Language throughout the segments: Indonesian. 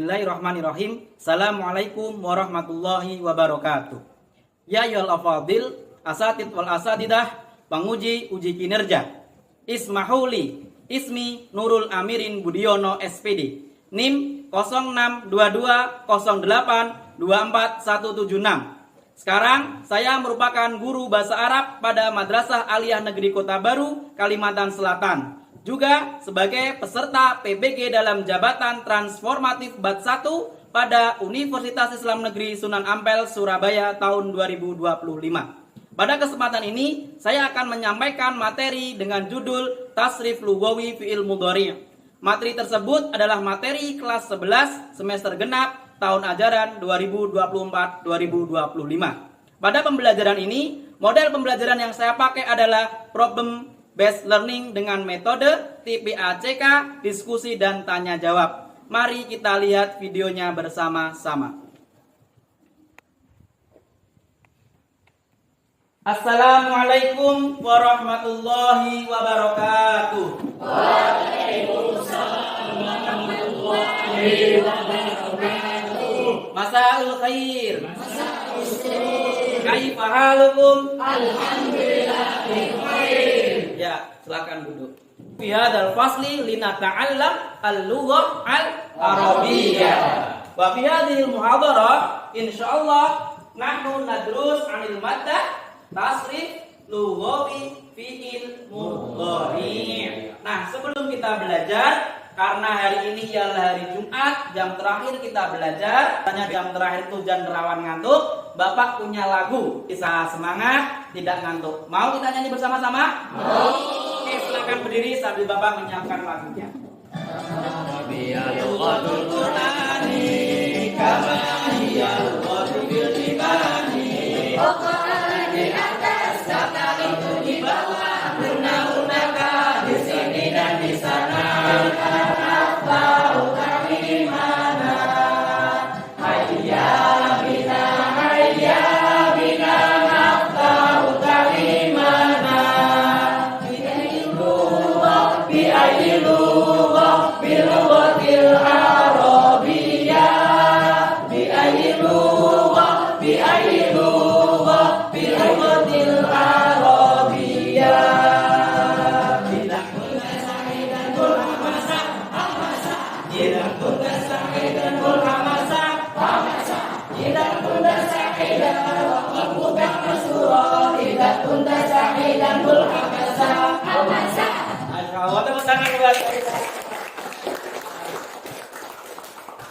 Bismillahirrahmanirrahim. Assalamualaikum warahmatullahi wabarakatuh. Ya ayyuhal afadil, asatid wal asatidah, penguji uji kinerja. Ismahuli, ismi Nurul Amirin Budiono SPD. NIM 0622082476. Sekarang saya merupakan guru bahasa Arab pada Madrasah Aliyah Negeri Kota Baru, Kalimantan Selatan. Juga sebagai peserta PBG dalam jabatan transformatif BAT 1 pada Universitas Islam Negeri Sunan Ampel, Surabaya tahun 2025. Pada kesempatan ini, saya akan menyampaikan materi dengan judul Tasrif Lughawi Fi'il Mudhari'. Materi tersebut adalah materi kelas 11 semester genap tahun ajaran 2024-2025. Pada pembelajaran ini, model pembelajaran yang saya pakai adalah problem based learning dengan metode TPACK, diskusi dan tanya jawab. Mari kita lihat videonya bersama-sama. Assalamualaikum warahmatullahi wabarakatuh. Waalaikumsalam warahmatullahi wabarakatuh. Masaul khair. Masaul surur. Kaifa halukum? Alhamdulillah bikhair. Ya, silakan duduk. Fi hadzal fasli linata'allam al-lughah al-arabiyyah. Wa fi hadhil muhadarah insyaallah nahnu nadrus 'anil maddah tasrif lughawi fi'il mudhari'. Nah, sebelum kita belajar, karena hari ini ialah hari Jumat, jam terakhir kita belajar. Tanya jam terakhir itu jam rawan ngantuk. Bapak punya lagu, bisa semangat, tidak ngantuk. Mau kita nyanyi bersama-sama? Mau. Oke, silakan berdiri sambil Bapak menyiapkan lagunya. Lughatul Qur'ani kama hiya lughatul tibani. Pokoknya di atas kata itu di bawah, guna-gunakan di sini dan di sana. Tahu kami mana? Hayya bina, hayya bina, tahu kami mana? Bi'ayyilugah, bi'ayyilugah, bilughatil arabiyyah. Bi'ayyilugah, bi'ayyilugah, bilughatil arabiyyah. Tidak guna sa'idan kul hamasa, hamasa. Tidak guna sa'idan kul hamasa, hamasa. Tidak guna sa'idan waqad buka masura. Tidak guna sa'idan kul hamasa, hamasa. Masyaallah, tepuk tangan buat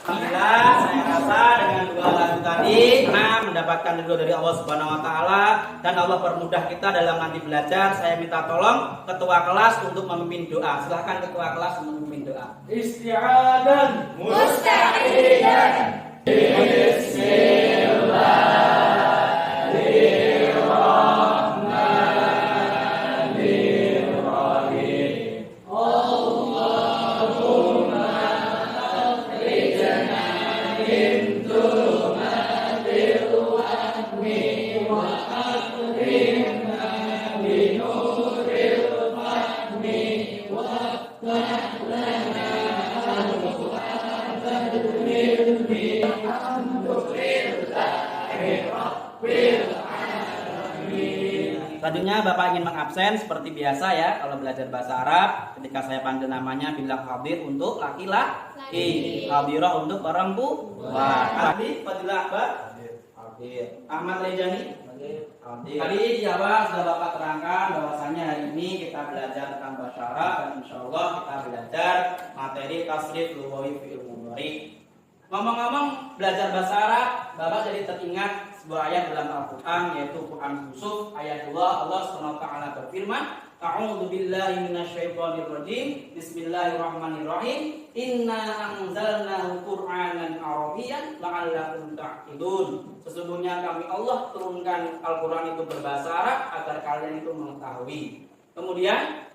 Alhamdulillah, saya rasa dengan dua lagu tadi mendapatkan ridho dari Allah Subhanahu wa taala dan Allah permudah kita dalam nanti belajar. Saya minta tolong ketua kelas untuk memimpin doa. Silahkan ketua kelas untuk memimpin doa. Isti'adan musta'idan. Bismillahirrahmanirrahim. Allahumma akhrijna min dhulumatil wahmi wa akrimna bi nuril fahmi waftah lana abwaabal ilmi. Alhamdulillahi rabbil alamin. Selanjutnya Bapak ingin mengabsen seperti biasa ya. Kalau belajar bahasa Arab, ketika saya panggil namanya bilang hadir untuk laki-laki, hadirah untuk perempuan. Tadi Fadilah Akbar, hadir. Ahmad Rejani, hadir. Tadi di awal sudah Bapak terangkan bahwasanya hari ini kita belajar tentang bahasa Arab dan insya Allah kita belajar materi tasrif lughawi fi'il mudhari'. Ngomong-ngomong belajar bahasa Arab, Bapak jadi teringat sebuah ayat dalam Al-Quran, yaitu Quran Yusuf ayat 2. Allah SWT berfirman, A'udzu billahi minasyaitonir rajim. Bismillahirrahmanirrahim. Inna anzalnahu Qur'anan Arabiyyan la'allakum ta'qilun. Sesungguhnya kami Allah turunkan Al-Quran itu berbahasa Arab agar kalian itu mengetahui. Kemudian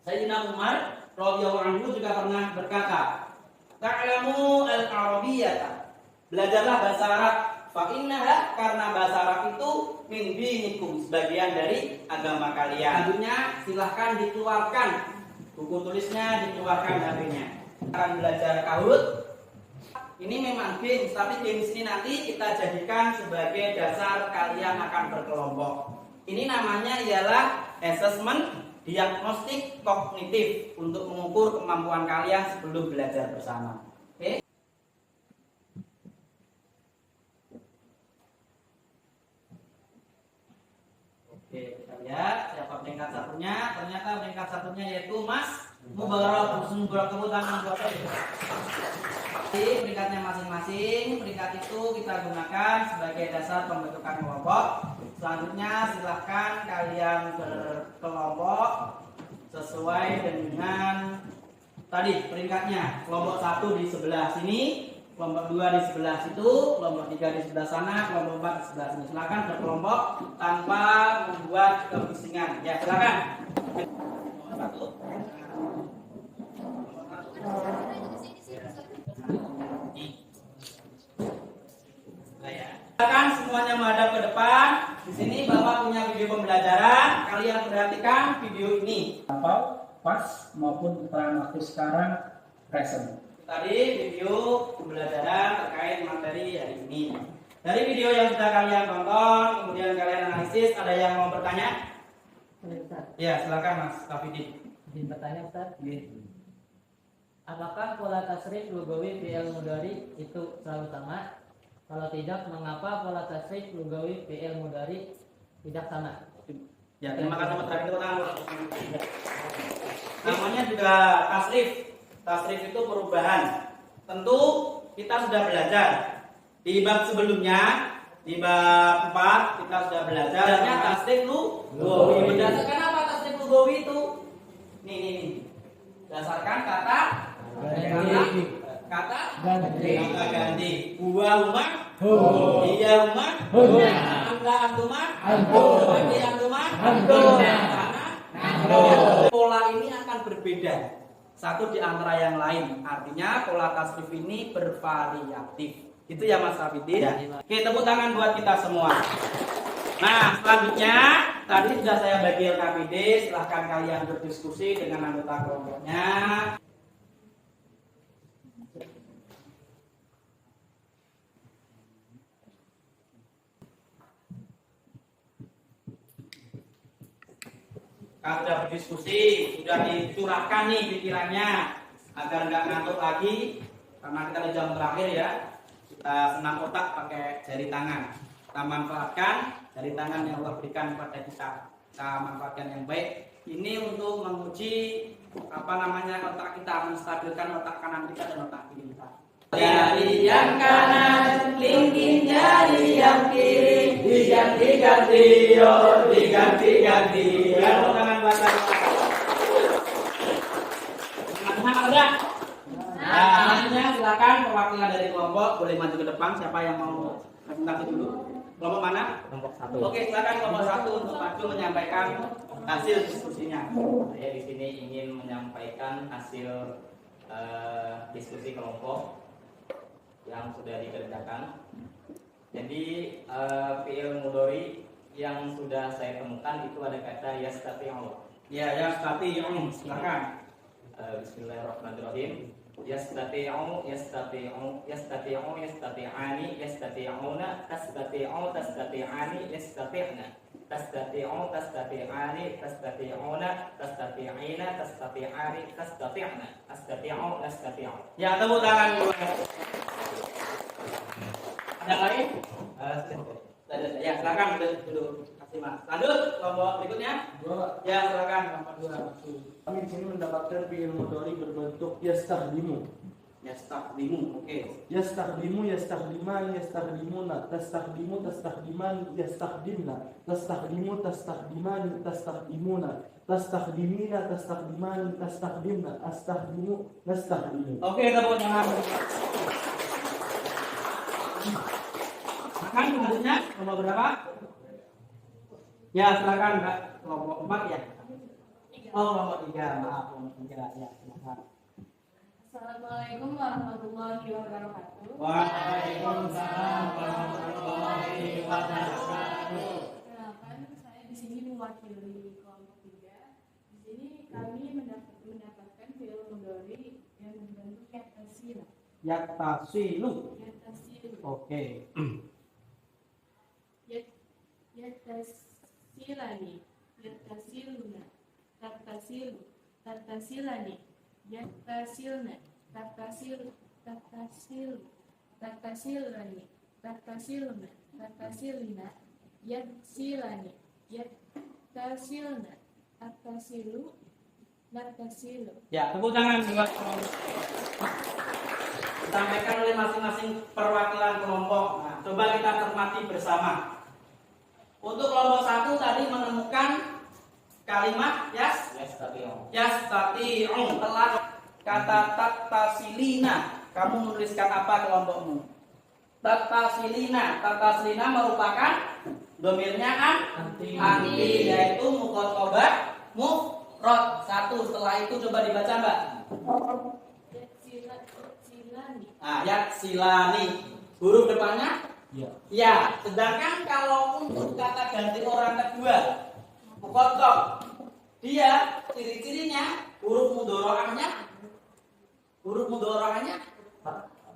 Sayyidina Umar radhiyallahu anhu juga pernah berkata, Ta'lamu al-arabiyyata. Belajarlah bahasa Arab. Fa'innaha, karena bahasa Arab itu min dinikum, sebagian dari agama kalian. Selanjutnya silahkan dikeluarkan buku tulisnya, dikeluarkan HP-nya. Akan belajar kahut Ini memang games, tapi games ini nanti kita jadikan sebagai dasar kalian akan berkelompok. Ini namanya ialah assessment diagnostik kognitif untuk mengukur kemampuan kalian sebelum belajar bersama. Oke? Oke, kita lihat siapa peringkat satunya. Ternyata peringkat satunya yaitu Mas Mubarak. Mubarak, tepuk tangan buat saya. Peringkatnya masing-masing. Peringkat itu kita gunakan sebagai dasar pembentukan kelompok. Selanjutnya silahkan kalian berkelompok sesuai dengan tadi peringkatnya. Kelompok 1 di sebelah sini, kelompok 2 di sebelah situ, kelompok 3 di sebelah sana, kelompok 4 di sebelah sini. Silahkan berkelompok tanpa membuat kebisingan. Ya, silahkan. Kelompok 1. Silakan semuanya menghadap ke depan. Di sini Bapak punya video pembelajaran. Kalian perhatikan video ini. Pas maupun keterangan waktu sekarang present. Tadi video pembelajaran terkait materi hari ini. Dari video yang sudah kalian tonton, kemudian kalian analisis, ada yang mau bertanya? Ya, silakan Mas Tafidi. Izin bertanya Ustaz. Apakah pola tasrif lugawi fi'il mudhari itu selalu sama? Kalau tidak, mengapa pola tasrif lugawi fi'il mudhari tidak sama? Ya, terima kasih Mas Tafidi. Namanya juga tasrif. Tasrif itu perubahan. Tentu kita sudah belajar di bab sebelumnya, di bab 4 kita sudah belajar. Adanya tasrif lugawi. Berdasarkan apa tasrif lugawi itu? Nih. Berdasarkan kata ganti. Gua rumah, dia rumah, anda antumah, bagi antumah, pola ini akan berbeda satu di antara yang lain. Artinya pola tasrif ini bervariatif. Itu ya Mas Rafidin. Oke, tepuk tangan buat kita semua. Nah, selanjutnya tadi sudah saya bagi LKPD. Silahkan kalian berdiskusi dengan anggota kelompoknya. Kalau sudah berdiskusi, sudah dicurahkan nih pikirannya agar nggak ngantuk lagi, karena kita di jam terakhir ya. Kita senam otak pakai jari tangan. Kita manfaatkan jari tangan yang Allah berikan kepada kita. Kita manfaatkan yang baik. Ini untuk menguji otak kita, menstabilkan otak kanan kita dan otak kiri kita. Jari yang kanan, linggin jari yang kiri, diganti-ganti, yo, diganti-ganti. Ya, tangan belakang. Ada. Nah, selanjutnya silakan perwakilan dari kelompok boleh maju ke depan. Siapa yang mau presentasi dulu? Kelompok mana? Kelompok 1. Oke, silakan kelompok 1 untuk maju menyampaikan hasil diskusinya. Saya di sini ingin menyampaikan hasil diskusi kelompok yang sudah dikerjakan. Jadi fi'il mudhari yang sudah saya temukan itu ada kata yastati'u. Ya, yastati'u. Silakan. Bismillahirrahmanirrahim. Yastati'u, yastati'u, yastati'u, yastati'ani, yastati'una, tastati'u, tastati'ani, yastati'na. Tastati'u, tastati'ani, tastati'una, tastati'ina, tastati'ani, tastati'na. Tastati'u, tastati'u. Ya, tepuk tangan dulu. Ada lain? Ya, silakan dulu. Kasih Mas. Lanjut kelompok berikutnya. Ya, silakan kelompok 2. Kami di sini mendapatkan fi'il mudhari berbentuk yastakhdimu. Yastakhdimu. Oke. Yastakhdimu, yastakhdiman, yastakhdimuna, tastakhdimu, tastakhdiman, yastakhdimna, tastakhdimu, tastakhdiman, tastakhdimuna, tastakhdimina, tastakdiman, tastakhdimna, astakhdimu, nastakhdimu. Oke, tepuk tangan. Akan selanjutnya kelompok berapa? Ya, silakan Mbak. Kelompok 4 ya. Oh, kelompok 3. Maaf, kelompok 3 ya. Silakan. Assalamualaikum warahmatullahi wabarakatuh. Waalaikumsalam warahmatullahi wabarakatuh. Kenalkan, saya di sini mewakili kelompok 3. Di sini kami mendapatkan fi'il mudhari yang berbentuk yatasila. Yattasilu. Yattasilu. Oke. Yattasilani. Yattasiluna. Tattasilu. Tattasilani. Yattasilna. Tattasilu. Tattasilu. Tattasilani. Tattasiluna. Tattasilina. Yatsilani. Yattasilna. Tattasilu. Nattasilu. Ya, tepuk tangan buat disampaikan oleh masing-masing perwakilan kelompok. Nah, coba kita cermati bersama. Untuk kelompok 1 tadi menemukan kalimat yastati'u telah kata tattasilina. Kamu menuliskan apa kelompokmu? Tattasilina merupakan domirnya anti, yaitu mukhatabah mufrad. 1 setelah itu coba dibaca, Mbak. Yatsilani. Yatsilani. Huruf depannya Ya. ya. Sedangkan kalau untuk kata ganti orang kedua, mukhatab, dia ciri-cirinya huruf mudharaahnya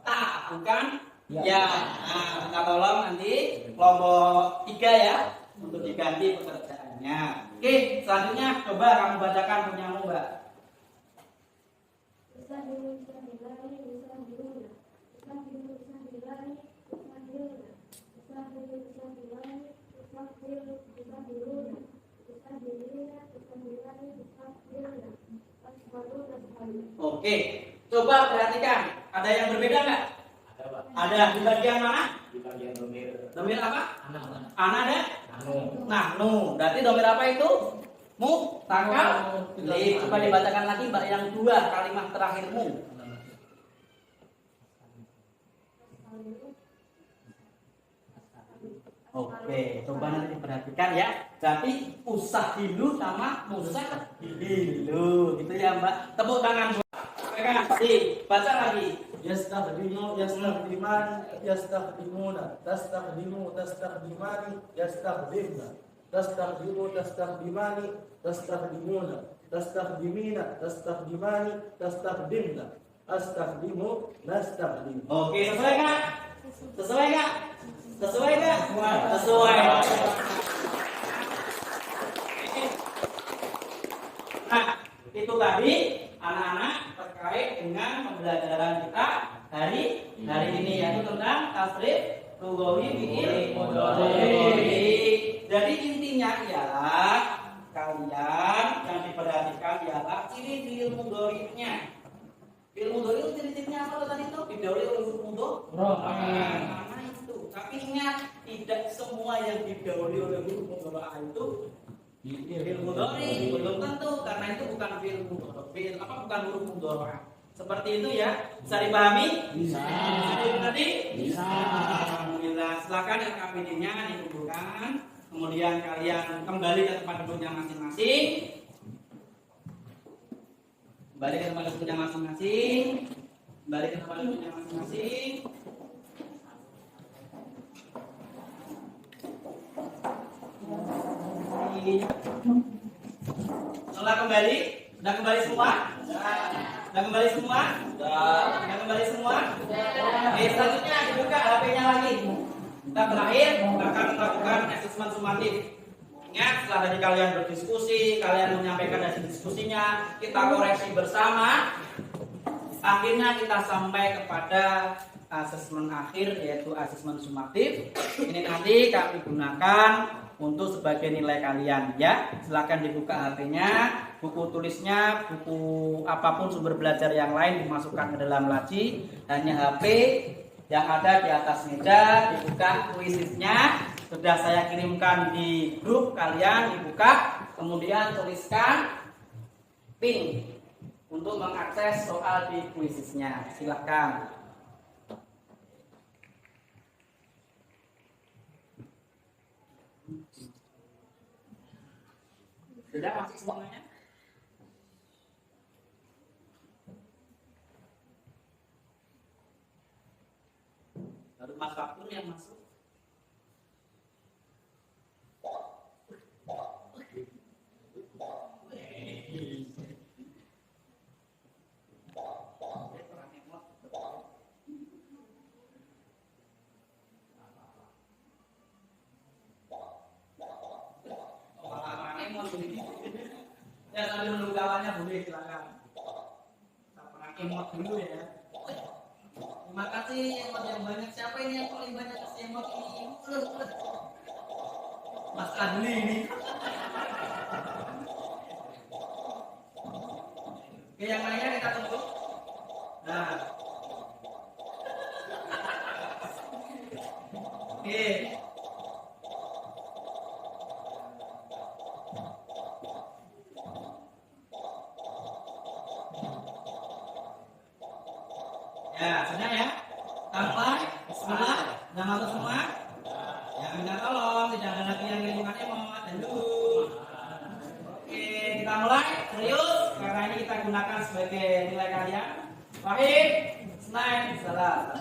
ta, bukan ya. Nah, kita tolong nanti kelompok 3 ya untuk diganti pekerjaannya. Oke, selanjutnya coba kamu bacakan punyamu, Mbak. Oke, coba perhatikan. Ada yang berbeda nggak? Ada, Pak. Ada di bagian mana? Di bagian domir. Domir apa? Anak. Ana ada? Anu. Nahnu. Berarti domir apa itu? Mutakal. Coba dibacakan lagi, Mbak, yang 2 kalimat terakhirmu. Oke, coba nanti diperhatikan ya. Jadi usahilu sama musahilu, gitu ya, Mbak. Tepuk tangan buat mereka. Baca lagi. Yastakhdimu, yastakhdiman, yastakhdimuna, tastakhdimu, tastakhdimani, yastakhdimna, tastakhdimu, tastakhdimani, tastakhdimuna, tastakhdimina, tastakhdimani, tastakhdimna, astakhdimu, nastakhdim. Oke, sesuai nggak? Sesuai nggak? Sesuai nggak? Sesuai. Nah, itu tadi anak-anak terkait dengan pembelajaran kita hari ini, yaitu tentang tasrif lughawi fi'il mudhari. Jadi intinya ialah kalian yang diperhatikan ialah ciri fi'il mudhari'nya. Fi'il mudhari itu ciri-cirinya apa tadi itu? Didahului oleh huruf mudhari. Mana itu? Tapi ingat, tidak semua yang didahului oleh huruf mudhari itu fi'il mudhari, belum tentu, karena itu bukan fi'il mudhari. Bukan huruf mudhari. Seperti itu ya. Bisa dipahami? Bisa. Tadi? Bisa. Alhamdulillah. Silakan LKPD-nya dikumpulkan. Kemudian kalian kembali ke tempat duduknya masing-masing. Kembali ke tempat duduknya masing-masing. Kembali ke tempat duduknya masing-masing. Setelah kembali, sudah kembali semua? Sudah kembali semua? Sudah kembali semua? Oke, selanjutnya dibuka HP-nya lagi. Kita terakhir akan melakukan asesmen sumatif. Ingat, setelah tadi kalian berdiskusi, kalian menyampaikan hasil diskusinya, kita koreksi bersama. Akhirnya kita sampai kepada asesmen akhir, yaitu asesmen sumatif. Ini nanti kami gunakan untuk sebagai nilai kalian ya. Silakan dibuka HP-nya, buku tulisnya, buku apapun sumber belajar yang lain dimasukkan ke dalam laci. Hanya HP yang ada di atas meja, dibuka kuisisnya. Sudah saya kirimkan di grup kalian, dibuka, kemudian tuliskan pin untuk mengakses soal di kuisisnya. Silakan. Sudah masuk semuanya? Baru Mas Faktur yang masuk. Ya sambil menunggu kawannya boleh silakan. Kita pernah emot dulu ya. Terima kasih emot yang banyak. Siapa ini yang paling banyak kasih emot ini? Mas Adli ini. Oke, yang lainnya kita tunggu. Nah. Oke. Ya, sudah ya. Sampai bismillah, udah masuk semua. Yang minta tolong, tidak ada lagi yang kiriman emot dan dulu. Oke, kita mulai serius karena ini kita gunakan sebagai nilai kalian. Wahid, Isnain, salah.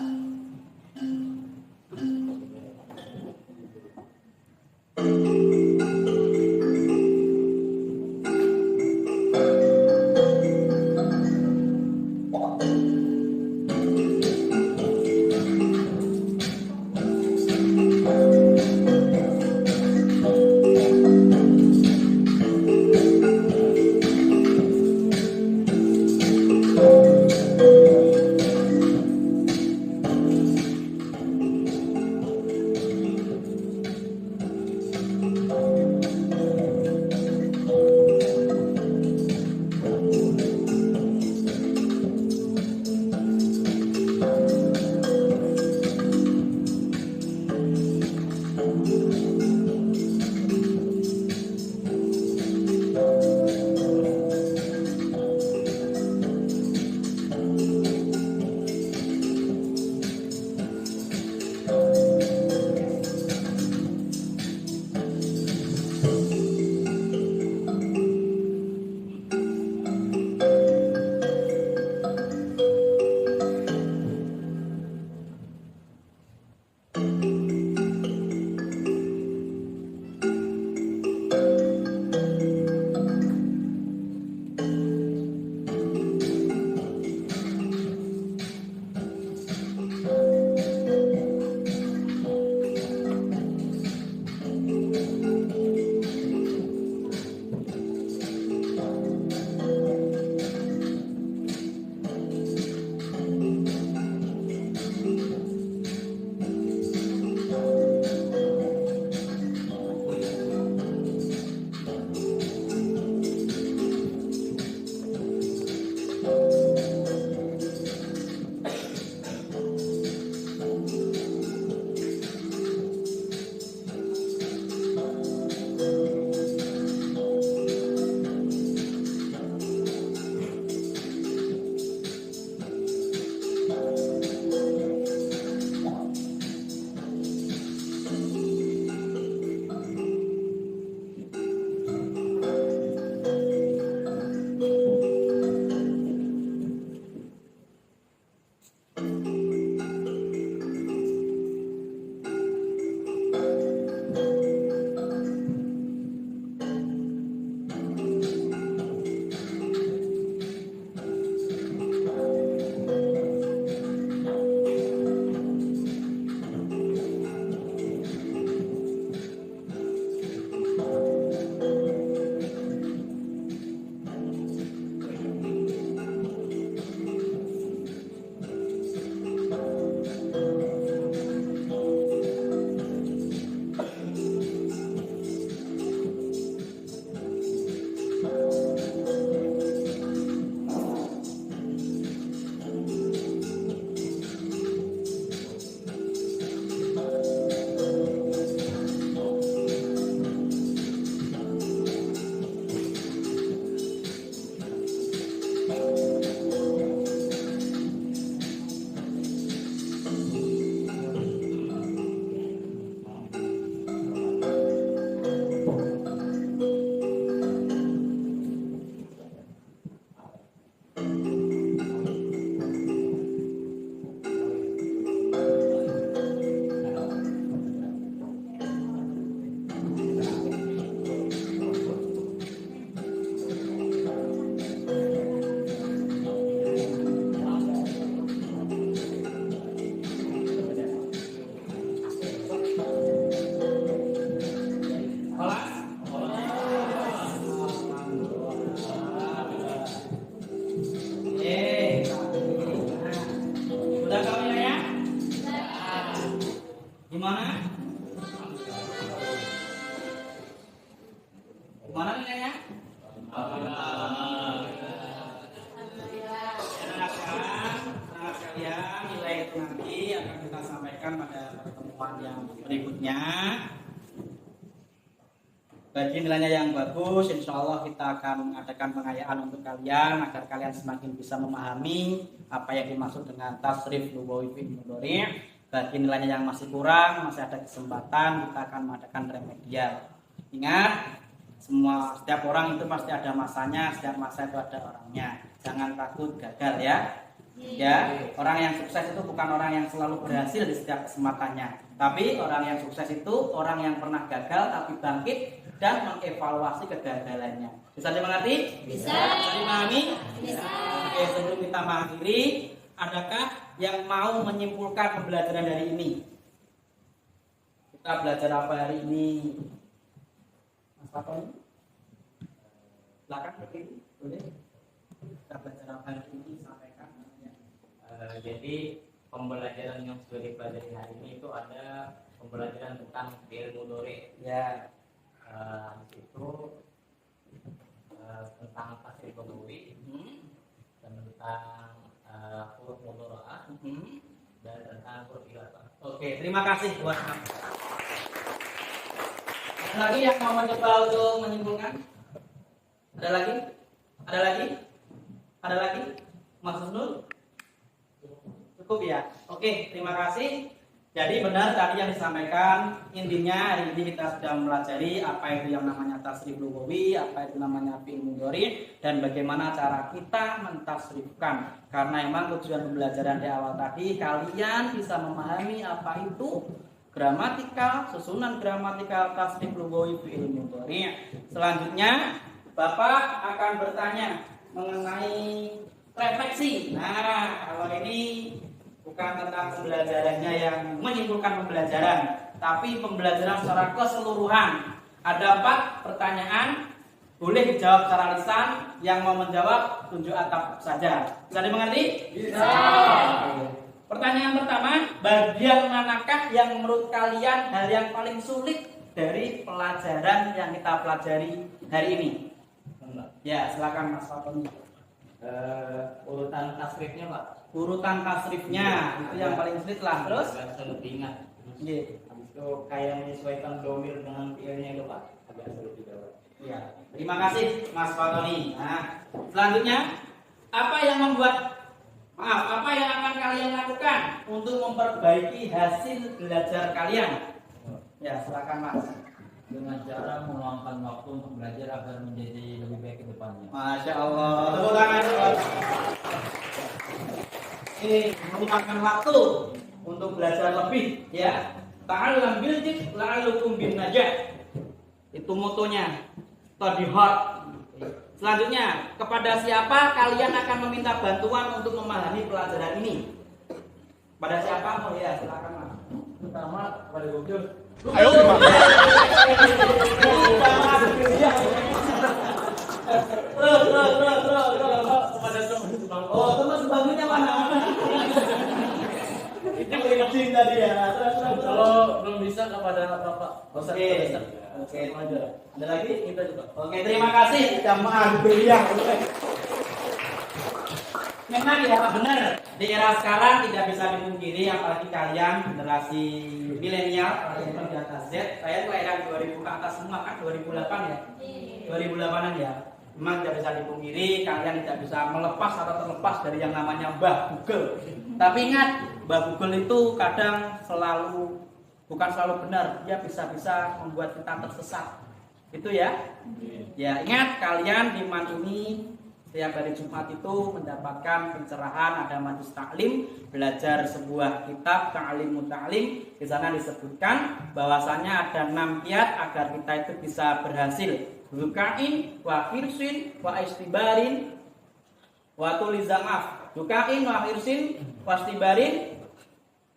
sampaikan pada pertemuan yang berikutnya. Bagi nilainya yang bagus, insya Allah kita akan mengadakan pengayaan untuk kalian agar kalian semakin bisa memahami apa yang dimaksud dengan tasrif lugawi fi'il mudhari'. Bagi nilainya yang masih kurang, masih ada kesempatan, kita akan mengadakan remedial. Ingat, setiap orang itu pasti ada masanya, setiap masa itu ada orangnya. Jangan takut gagal ya. Ya, orang yang sukses itu bukan orang yang selalu berhasil di setiap kesempatannya, tapi orang yang sukses itu orang yang pernah gagal tapi bangkit dan mengevaluasi kegagalannya. Bisa dimengerti? Bisa. Bisa dipahami? Bisa. Oke, sebelum kita mengakhiri, adakah yang mau menyimpulkan pembelajaran dari ini? Kita belajar apa hari ini? Mas Fatoni? Silakan berdiri, boleh? Kita belajar apa hari ini? Sampaikan. Jadi pembelajaran yang sudah dipelajari hari ini itu ada pembelajaran tentang fi'il mudhari'. Ya. Di situ tentang tasrif lugawi dan tentang huruf mudhara'ah dan tentang huruf idaghah. Oke, terima kasih buat Ada lagi yang mau mencoba untuk menyimpulkan? Ada lagi? Ada lagi? Ada lagi? Mas Husnul? Cukup ya? Oke, terima kasih. Jadi benar tadi yang disampaikan, intinya hari ini kita sudah mempelajari apa itu yang namanya tasrif lugawi, apa itu namanya fi'il mudhari', dan bagaimana cara kita mentasrifkan. Karena emang tujuan pembelajaran di awal tadi kalian bisa memahami apa itu gramatikal, susunan gramatikal tasrif lugawi fi'il mudhari'. Selanjutnya Bapak akan bertanya mengenai refleksi. Nah, kalau ini bukan tentang pembelajarannya yang menyimpulkan pembelajaran, tapi pembelajaran secara keseluruhan. Ada 4 pertanyaan, boleh dijawab secara lisan. Yang mau menjawab tunjuk atap saja. Bisa dimengerti? Bisa. Pertanyaan pertama, bagian manakah yang menurut kalian hal yang paling sulit dari pelajaran yang kita pelajari hari ini? Ya, silakan Mas Fatoni. Urutan tasrifnya Pak. Urutan tasrifnya itu yang paling sulit lah. Terus? Agak sulit diingat. Iya. Habis itu kayak menyesuaikan domir dengan fiilnya itu Pak. Agak sulit juga Pak. Ya. Terima kasih Mas Fatoni. Nah, selanjutnya apa yang akan kalian lakukan untuk memperbaiki hasil belajar kalian? Ya, silakan Mas. Dengan cara meluangkan waktu untuk belajar agar menjadi lebih baik ke depannya. Masya Allah. Tepuk tangan. Ini meluangkan waktu untuk belajar lebih, ya. Ta'allam bil jid la'allukum bin najah. Itu motonya. Study hard. Selanjutnya, kepada siapa kalian akan meminta bantuan untuk memahami pelajaran ini? Pada siapa? Oh ya, silakan Mas. Pertama pada Google. Ayo Oh, teman sebagusnya mana? Itu paling kecil tadi ya. Kalau belum bisa kepada Bapak. Oke, ada lagi? Kita juga. Oke, terima kasih jamaah kuliah. Memang ya benar, di era sekarang tidak bisa dipungkiri, apalagi kalian generasi milenial, kalian di atas Z, saya kelahiran 2000 ke atas semua kan, 2008 ya, 2008an ya. Memang tidak bisa dipungkiri, kalian tidak bisa melepas atau terlepas dari yang namanya Mbah Google. Tapi ingat, Mbah Google itu kadang bukan selalu benar, dia bisa membuat kita tersesat. Itu ya. Ya ingat, kalian di Man ini setiap hari Jumat itu mendapatkan pencerahan, ada majlis taklim, belajar sebuah kitab ta'lim muta'lim. Di sana disebutkan bahwasanya ada 6 kiat agar kita itu bisa berhasil. Dukain, wa hirsin, wa istibarin, wa tulizamaf. Dukain, wa hirsin, wa istibarin,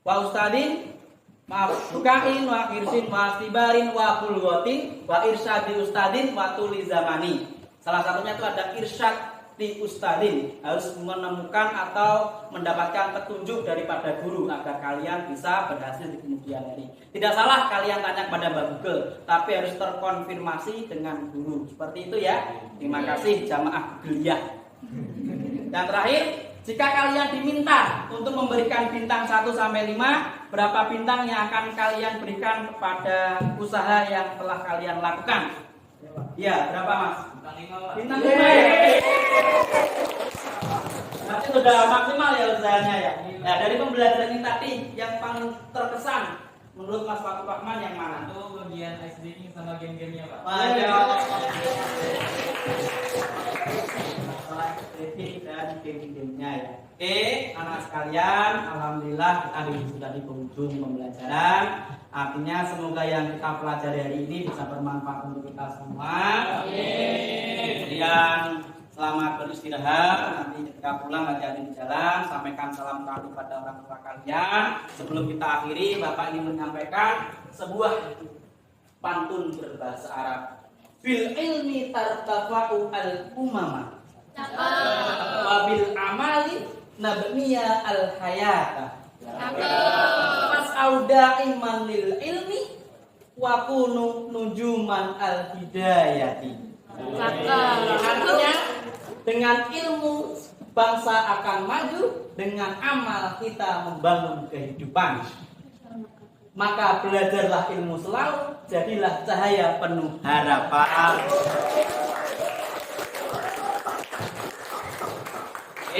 wa ustadin. Maaf, dukain, wa hirsin, wa istibarin, wa bulgotin, wa irsyadi ustadin, wa tulizamani. Salah satunya itu ada irsyad di ustadin, harus menemukan atau mendapatkan petunjuk daripada guru agar kalian bisa berhasil di kemudian hari. Tidak salah kalian tanya kepada Mbak Google, tapi harus terkonfirmasi dengan guru. Seperti itu ya. Terima kasih jamaah kuliah. Dan terakhir, Jika kalian diminta untuk memberikan bintang 1 sampai 5, berapa bintang yang akan kalian berikan kepada usaha yang telah kalian lakukan? Ya, berapa Mas? Bintang 5, Pak. Bintang 5 ya. Berarti sudah maksimal ya usahanya ya. Nah, dari pembelajaran ini tadi yang paling terkesan menurut Mas Fatul Rahman yang mana? Itu bagian ice breaking sama game-gamenya, Pak. Dan game-gamenya ya. Oke, anak sekalian, alhamdulillah kita sudah di penghujung pembelajaran. Artinya semoga yang kita pelajari hari ini bisa bermanfaat untuk kita semua. Kemudian selamat beristirahat. Nanti ketika pulang hati-hati di jalan. Sampaikan salam kami pada orang tua kalian. Sebelum kita akhiri, Bapak ingin menyampaikan sebuah pantun berbahasa Arab. Bil ilmi tartafa'u al-umama wabil amali nabniya al-hayata. Fas'au da'iman lil ilmi wa kunu nujuman al-hidayati. Artinya dengan ilmu bangsa akan maju, dengan amal kita membangun kehidupan. Maka belajarlah ilmu selalu, jadilah cahaya penuh harapan.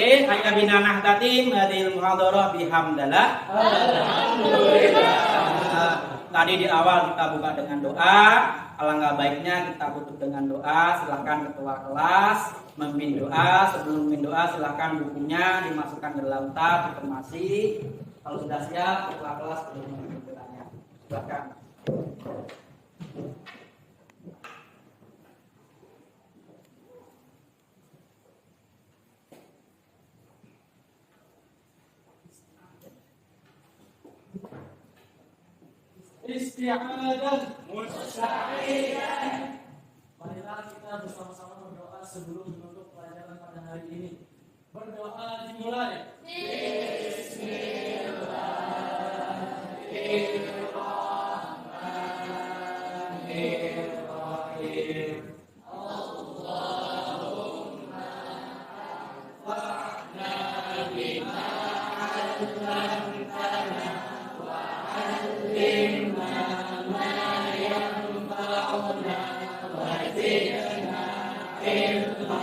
Hanya binanah tatim hadil muhadharah bihamdallah. Tadi di awal kita buka dengan doa. Alangkah baiknya kita tutup dengan doa. Silakan ketua kelas memimpin doa. Sebelum memimpin doa, silakan bukunya dimasukkan ke dalam tas, dikermasi. Kalau sudah siap, ketua kelas boleh memimpin doanya. Silakan. Isti'adah musta'idah. Marilah kita bersama-sama berdoa sebelum menutup pelajaran pada hari ini. Berdoa dimulai. Bismillahirrahmanirrahim. Allahumma anfa'na bima 'allamtana wa 'allimna ma yanfa'una wa zidna ilma.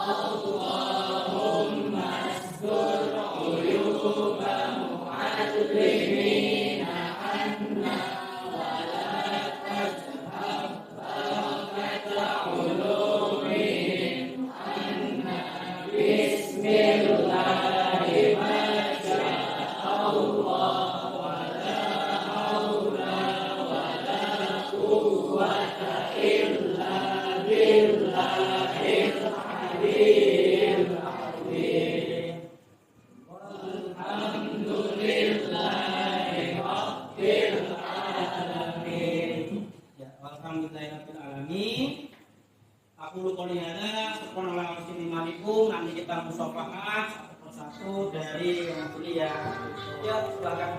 Allahumma astur uyuba mu'allimina anna wa la tajhab barakata ulumihim anna. Bismillahi ma sya'allah wa la hawla wa la quwwata illa billahil aliyyil azim. Walhamdulillahi rabbil alamin. Ya, alhamdulillahirabbil alamin. Aku lu qouli hada, subhanallah wa bihamdihi. Nanti kita musafahat satu persatu dari yang mulia. Ya, silakan.